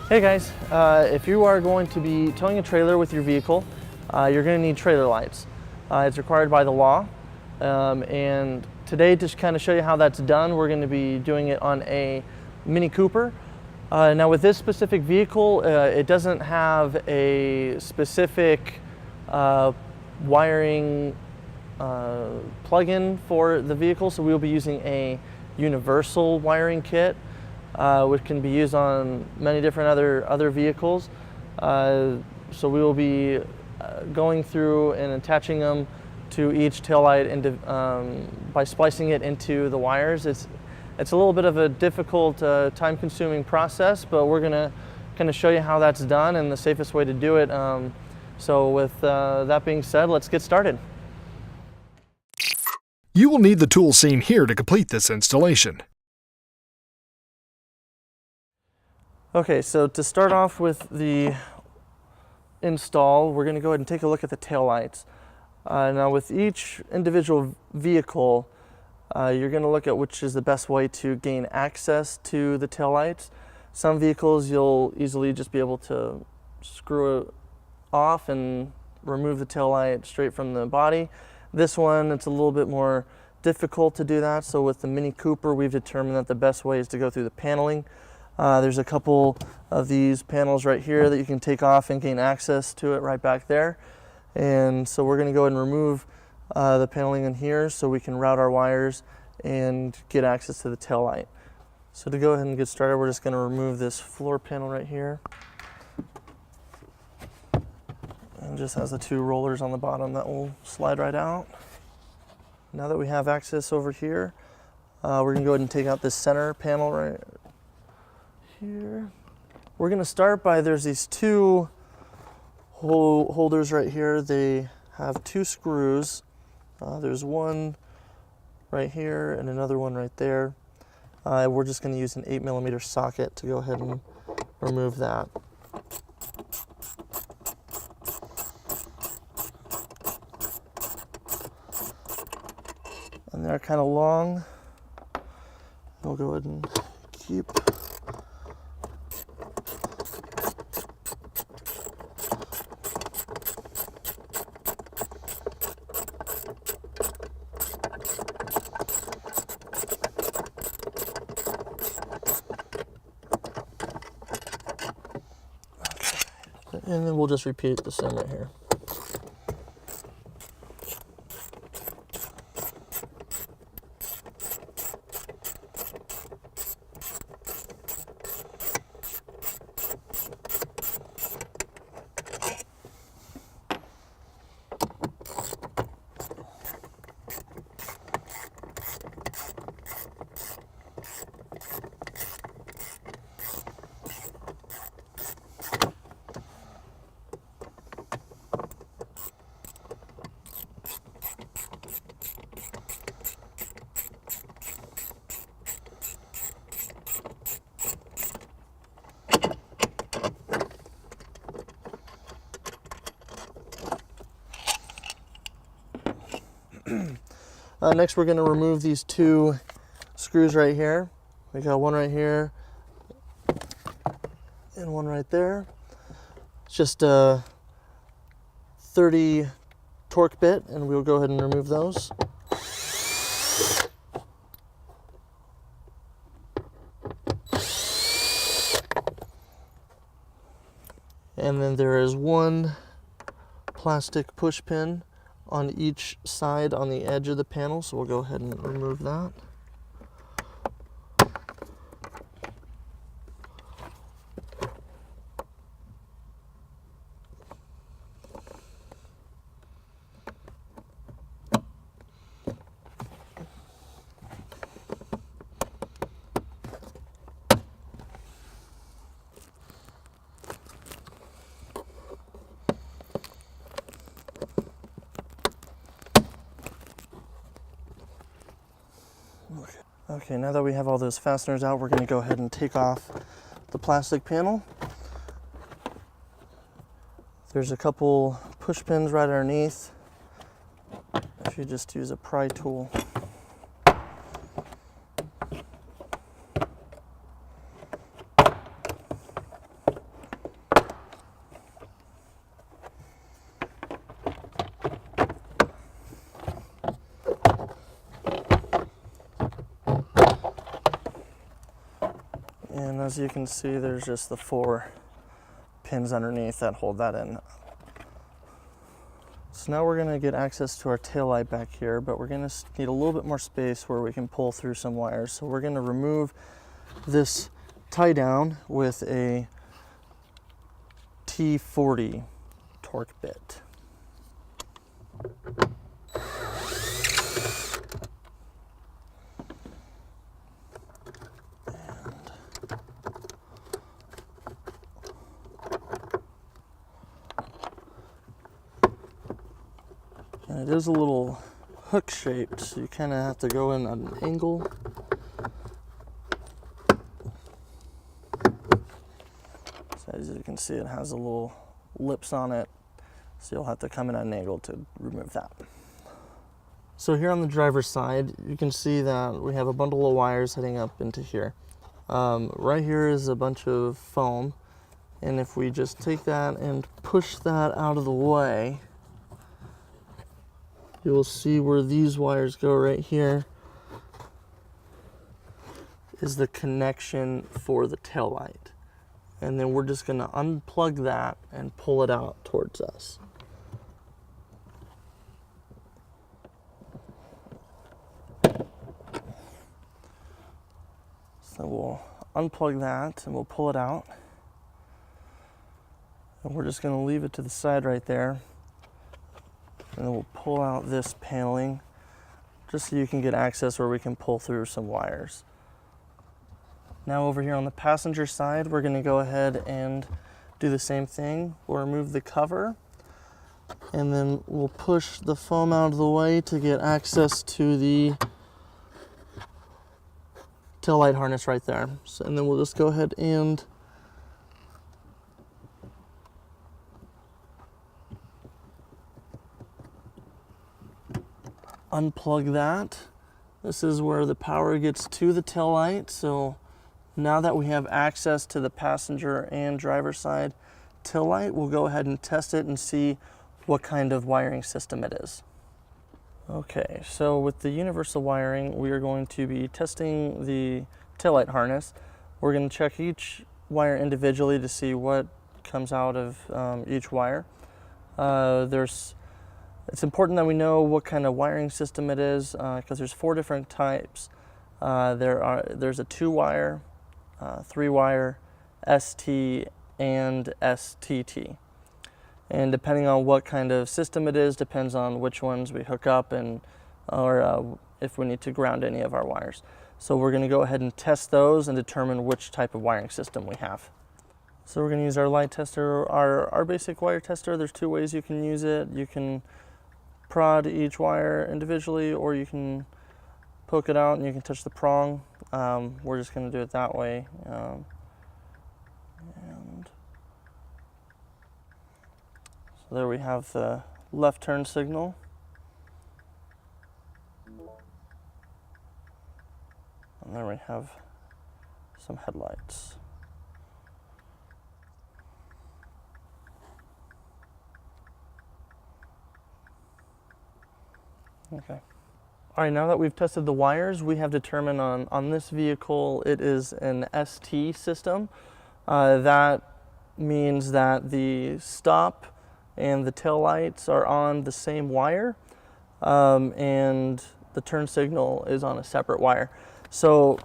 Hey guys, if you are going to be towing a trailer with your vehicle, you're going to need trailer lights. It's required by the law. And today, to kind of show you how that's done, we're going to be doing it on a Mini Cooper. Now with this specific vehicle, it doesn't have a specific wiring plug-in for the vehicle, so we'll be using a universal wiring kit, which can be used on many different other vehicles. So we will be going through and attaching them to each taillight by splicing it into the wires. It's a little bit of a difficult, time-consuming process, but we're going to kind of show you how that's done and the safest way to do it. So with that being said, let's get started. You will need the tools seen here to complete this installation. Okay, so to start off with the install, we're going to go ahead and take a look at the taillights. Now with each individual vehicle, you're going to look at which is the best way to gain access to the taillights. Some vehicles you'll easily just be able to screw it off and remove the taillight straight from the body. This one, it's a little bit more difficult to do that, so with the Mini Cooper we've determined that the best way is to go through the paneling. There's a couple of these panels right here that you can take off and gain access to it right back there. And so we're going to go ahead and remove the paneling in here so we can route our wires and get access to the taillight. So to go ahead and get started, we're just going to remove this floor panel right here. And just has the two rollers on the bottom that will slide right out. Now that we have access over here, we're going to go ahead and take out this center panel right here. We're going to start by, there's these two holders right here. They have two screws. There's one right here and another one right there. We're just going to use an 8mm socket to go ahead and remove that. And they're kind of long. We'll go ahead and keep. And then we'll just repeat the same right here. Next we're going to remove these two screws right here. We got one right here and one right there. It's just a 30 torque bit, and we'll go ahead and remove those. And then there is one plastic push pin on each side on the edge of the panel, so we'll go ahead and remove that. Okay, now that we have all those fasteners out, we're going to go ahead and take off the plastic panel. There's a couple push pins right underneath. If you just use a pry tool. as you can see, there's just the 4 pins underneath that hold that in. So now we're going to get access to our taillight back here, but we're going to need a little bit more space where we can pull through some wires. So we're going to remove this tie down with a T40 torque bit. And it is a little hook shaped, so you kind of have to go in at an angle. So as you can see, it has a little lips on it, so you'll have to come in at an angle to remove that. So here on the driver's side, you can see that we have a bundle of wires heading up into here. Right here is a bunch of foam, and if we just take that and push that out of the way, you will see where these wires go. Right here is the connection for the taillight. And then we're just going to unplug that and pull it out towards us. So we'll unplug that and we'll pull it out. And we're just going to leave it to the side right there. And then we'll pull out this paneling just so you can get access where we can pull through some wires. Now over here on the passenger side, we're going to go ahead and do the same thing. We'll remove the cover and then we'll push the foam out of the way to get access to the taillight harness right there. So, and then we'll just go ahead and unplug that. This is where the power gets to the taillight. So now that we have access to the passenger and driver side taillight, we'll go ahead and test it and see what kind of wiring system it is. Okay, so with the universal wiring, we are going to be testing the taillight harness. We're going to check each wire individually to see what comes out of each wire. It's important that we know what kind of wiring system it is because there's 4 different types. There's a 2-wire, 3-wire, ST, and STT. And depending on what kind of system it is, depends on which ones we hook up and or if we need to ground any of our wires. So we're going to go ahead and test those and determine which type of wiring system we have. So we're going to use our light tester, our basic wire tester. There's 2 ways you can use it. You can prod each wire individually, or you can poke it out and you can touch the prong. We're just going to do it that way. And so there we have the left turn signal. And there we have some headlights. Okay. All right, now that we've tested the wires, we have determined on this vehicle it is an ST system. That means that the stop and the tail lights are on the same wire, and the turn signal is on a separate wire. So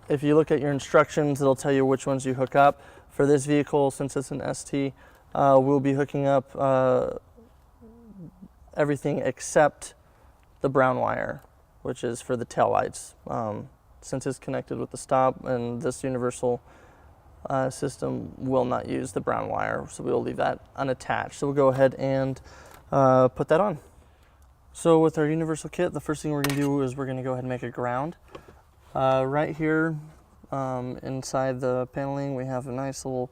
if you look at your instructions, it'll tell you which ones you hook up. For this vehicle, since it's an ST, we'll be hooking up everything except the brown wire, which is for the taillights. Since it's connected with the stop, and this universal system will not use the brown wire, so we'll leave that unattached. So we'll go ahead and put that on. So with our universal kit, the first thing we're going to do is we're going to go ahead and make a ground. Right here inside the paneling, we have a nice little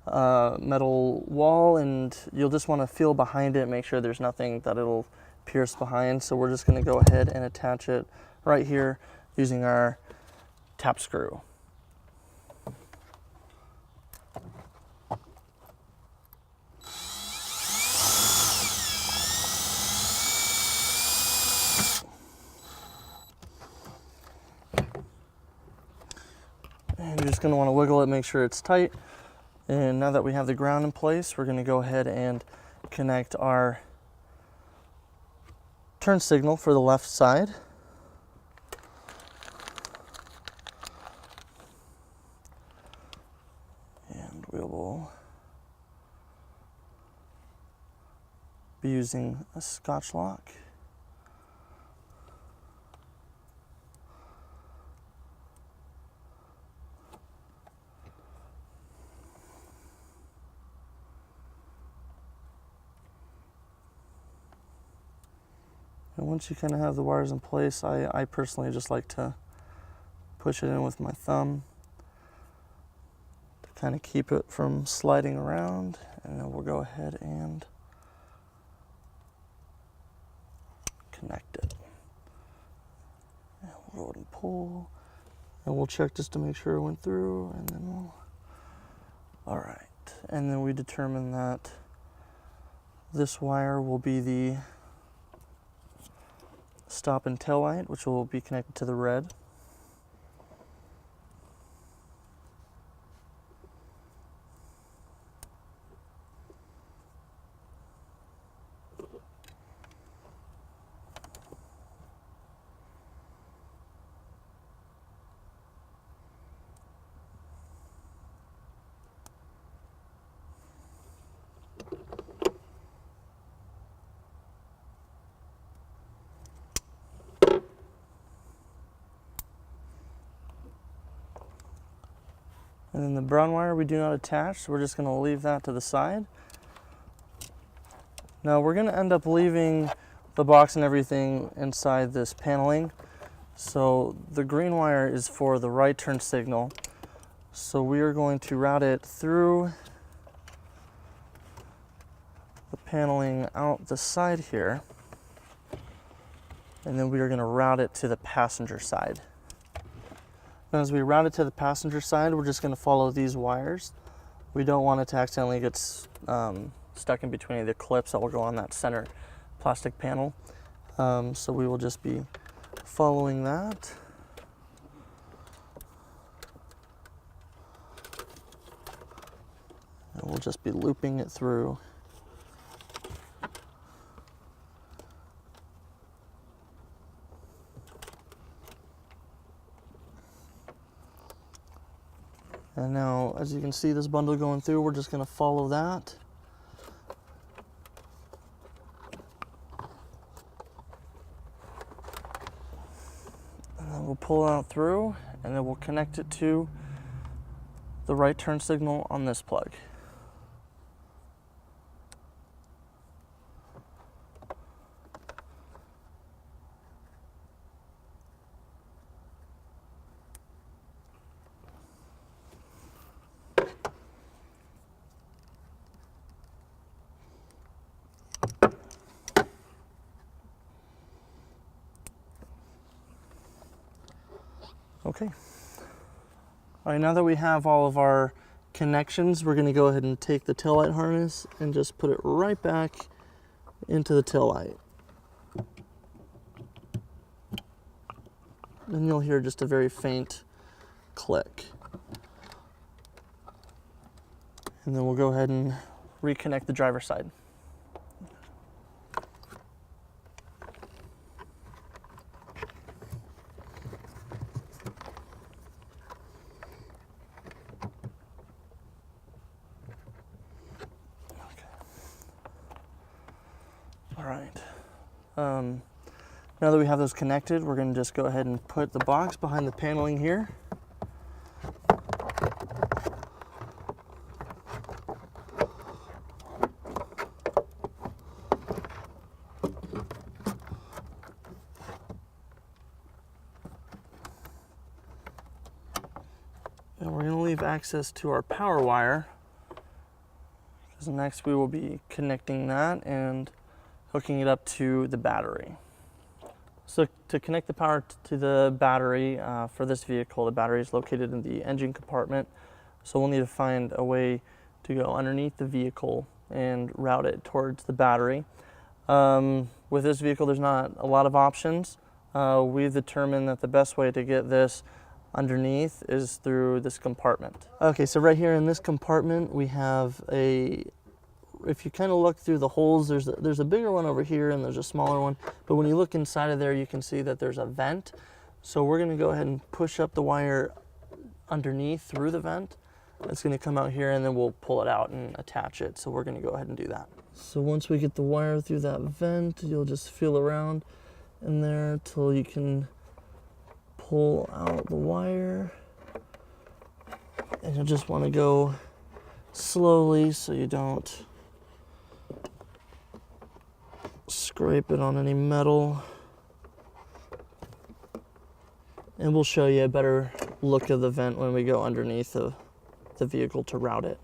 metal wall, and you'll just want to feel behind it, make sure there's nothing that it'll pierce behind. So we're just going to go ahead and attach it right here using our tap screw. And you're just going to want to wiggle it, make sure it's tight. And now that we have the ground in place, we're going to go ahead and connect our turn signal for the left side. And we will be using a Scotch lock. And once you kind of have the wires in place, I personally just like to push it in with my thumb to kind of keep it from sliding around, and then we'll go ahead and connect it. And we'll go ahead and pull, and we'll check just to make sure it went through, and then we'll, all right. And then we determine that this wire will be the stop and tail light, which will be connected to the red. And then the brown wire we do not attach, so we're just going to leave that to the side. Now we're going to end up leaving the box and everything inside this paneling. So the green wire is for the right turn signal. So we are going to route it through the paneling out the side here. And then we are going to route it to the passenger side. And as we route it to the passenger side, we're just going to follow these wires. We don't want it to accidentally get stuck in between the clips that will go on that center plastic panel. So we will just be following that. And we'll just be looping it through. And now, as you can see this bundle going through, we're just going to follow that. And then we'll pull out through, and then we'll connect it to the right turn signal on this plug. Okay. All right, now that we have all of our connections, we're going to go ahead and take the taillight harness and just put it right back into the taillight. And you'll hear just a very faint click. And then we'll go ahead and reconnect the driver's side. All right. Now that we have those connected, we're going to just go ahead and put the box behind the paneling here. And we're going to leave access to our power wire, because next we will be connecting that and hooking it up to the battery. So to connect the power to the battery for this vehicle, the battery is located in the engine compartment. So we'll need to find a way to go underneath the vehicle and route it towards the battery. With this vehicle, there's not a lot of options. We've determined that the best way to get this underneath is through this compartment. Okay, so right here in this compartment we have if you kind of look through the holes, there's a bigger one over here and there's a smaller one, but when you look inside of there you can see that there's a vent. So we're going to go ahead and push up the wire underneath through the vent. It's going to come out here and then we'll pull it out and attach it. So we're going to go ahead and do that. So once we get the wire through that vent, you'll just feel around in there till you can pull out the wire. And you'll just want to go slowly so you don't scrape it on any metal. And we'll show you a better look of the vent when we go underneath the vehicle to route it.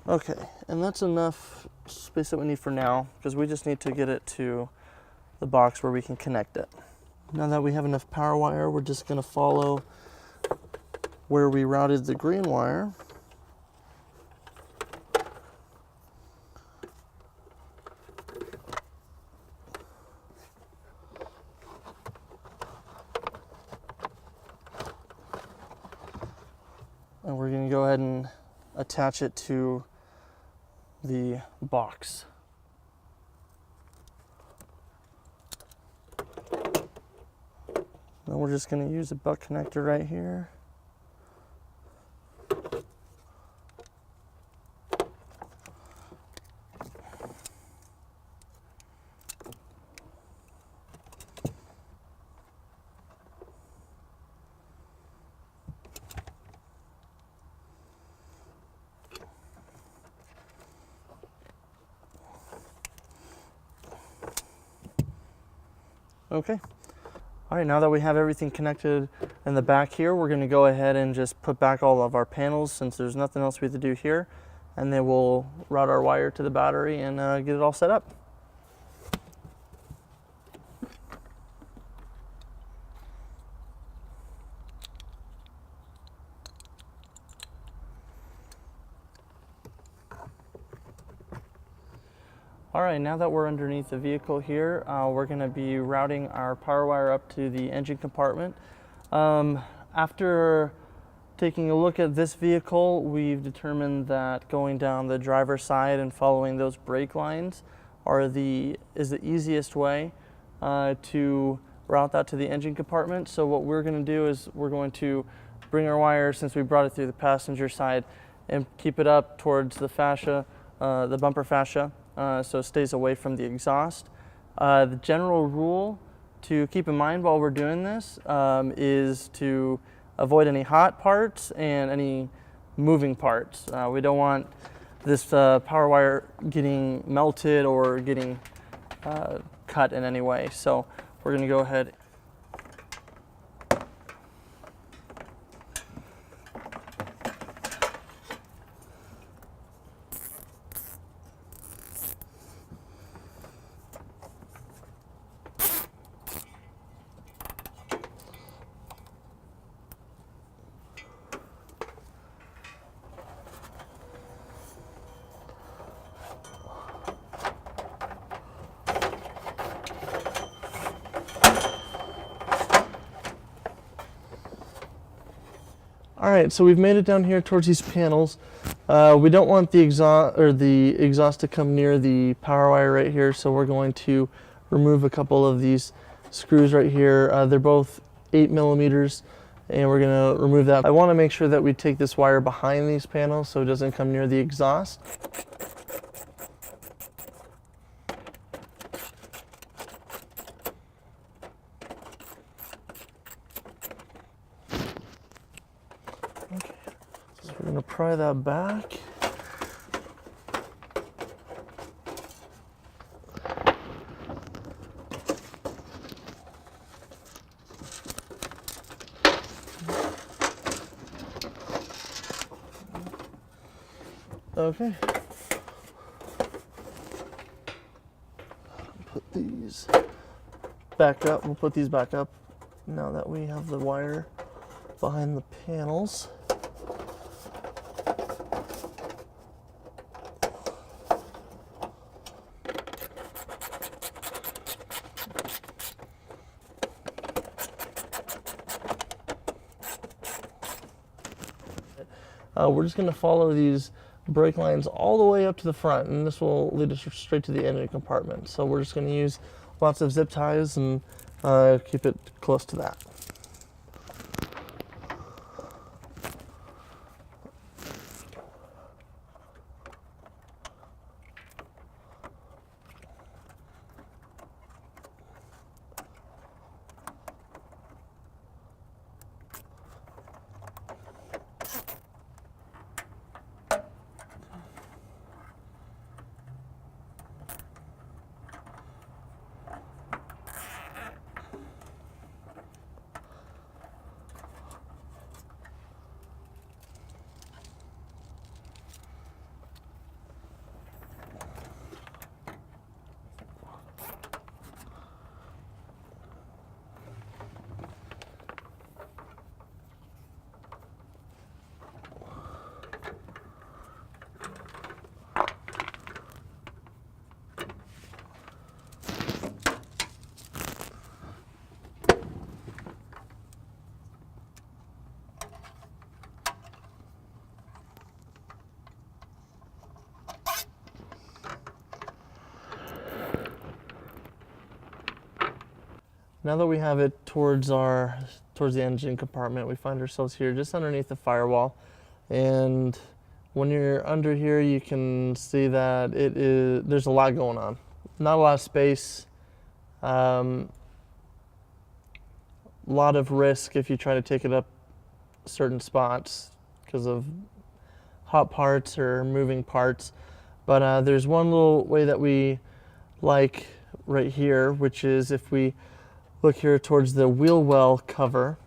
Okay, and that's enough space that we need for now, because we just need to get it to the box where we can connect it. Now that we have enough power wire, we're just going to follow where we routed the green wire. And we're going to go ahead and attach it to the box. Then we're just going to use a butt connector right here. Okay. All right, now that we have everything connected in the back here, we're going to go ahead and just put back all of our panels since there's nothing else we have to do here. And then we'll route our wire to the battery and get it all set up. All right, now that we're underneath the vehicle here, we're going to be routing our power wire up to the engine compartment. After taking a look at this vehicle, we've determined that going down the driver's side and following those brake lines is the easiest way to route that to the engine compartment. So what we're going to do is we're going to bring our wire, since we brought it through the passenger side, and keep it up towards the fascia, the bumper fascia. So it stays away from the exhaust. The general rule to keep in mind while we're doing this is to avoid any hot parts and any moving parts. We don't want this power wire getting melted or getting cut in any way. So we're going to go ahead. All right, so we've made it down here towards these panels. We don't want the exhaust to come near the power wire right here, so we're going to remove a couple of these screws right here. They're both 8 millimeters, and we're going to remove that. I want to make sure that we take this wire behind these panels so it doesn't come near the exhaust. Okay, so we're going to pry that back. Okay. Put these back up. We'll put these back up now that we have the wire behind the panels. we're just going to follow these brake lines all the way up to the front, and this will lead us straight to the engine compartment. So we're just going to use lots of zip ties and keep it close to that. Now that we have it towards the engine compartment, we find ourselves here just underneath the firewall. And when you're under here, you can see that there's a lot going on. Not a lot of space. A lot of risk if you try to take it up certain spots because of hot parts or moving parts. But there's one little way that we like right here, which is if we look here towards the wheel well cover.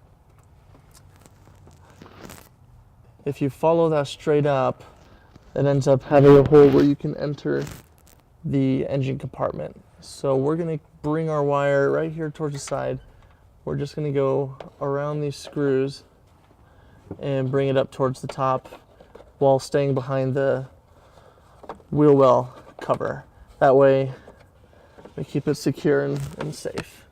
If you follow that straight up, it ends up having a hole where you can enter the engine compartment. So we're going to bring our wire right here towards the side. We're just going to go around these screws and bring it up towards the top while staying behind the wheel well cover. That way we keep it secure and safe.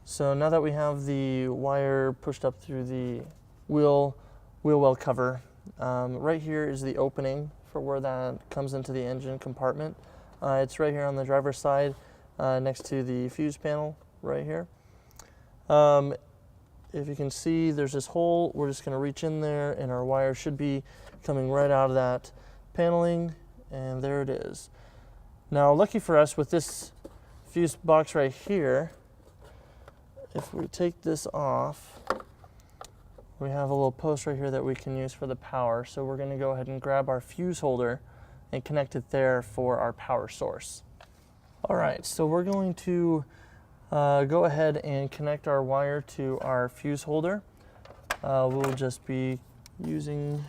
So now that we have the wire pushed up through the wheel well cover, right here is the opening for where that comes into the engine compartment. It's right here on the driver's side next to the fuse panel right here. If you can see, there's this hole. We're just going to reach in there and our wire should be coming right out of that paneling, and there it is. Now, lucky for us with this fuse box right here, if we take this off, we have a little post right here that we can use for the power. So we're going to go ahead and grab our fuse holder and connect it there for our power source. All right, so we're going to go ahead and connect our wire to our fuse holder. We'll just be using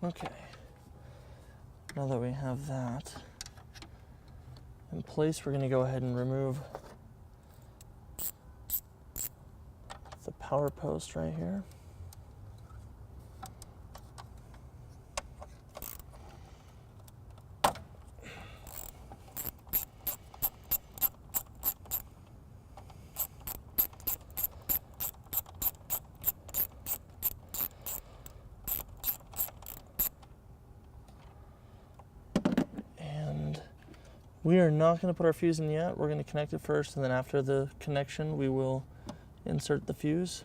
Okay, now that we have that in place, we're going to go ahead and remove the power post right here. We are not going to put our fuse in yet. We're going to connect it first, and then after the connection, we will insert the fuse.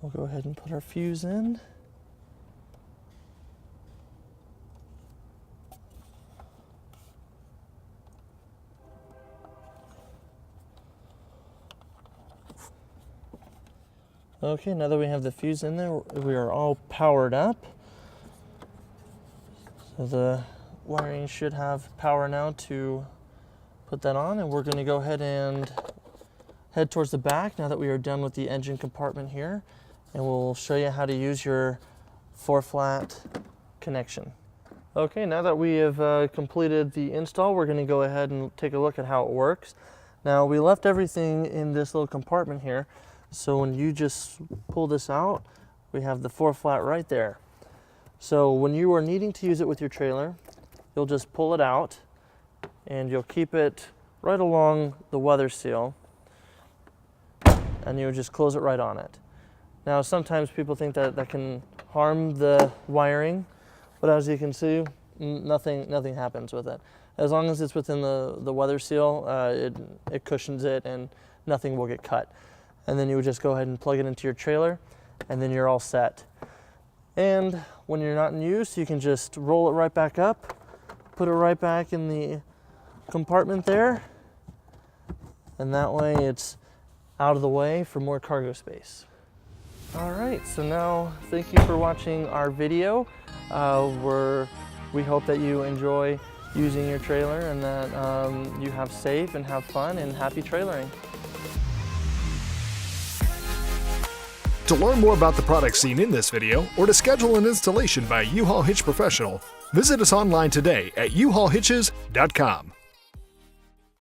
We'll go ahead and put our fuse in. Okay, now that we have the fuse in there, we are all powered up. So the wiring should have power now to put that on, and we're going to go ahead and head towards the back now that we are done with the engine compartment here, and we'll show you how to use your 4-flat connection. Okay, now that we have completed the install, we're going to go ahead and take a look at how it works. Now, we left everything in this little compartment here, so when you just pull this out, we have the 4-flat right there. So when you are needing to use it with your trailer, you'll just pull it out and you'll keep it right along the weather seal, and you'll just close it right on it. Now, sometimes people think that that can harm the wiring, but as you can see, nothing happens with it. As long as it's within the weather seal, it cushions it and nothing will get cut. And then you would just go ahead and plug it into your trailer, and then you're all set. And when you're not in use, you can just roll it right back up, put it right back in the compartment there, and that way it's out of the way for more cargo space. All right, so now thank you for watching our video. We hope that you enjoy using your trailer, and that you have safe and have fun and happy trailering. To learn more about the products seen in this video, or to schedule an installation by a U-Haul Hitch professional, visit us online today at uhaulhitches.com.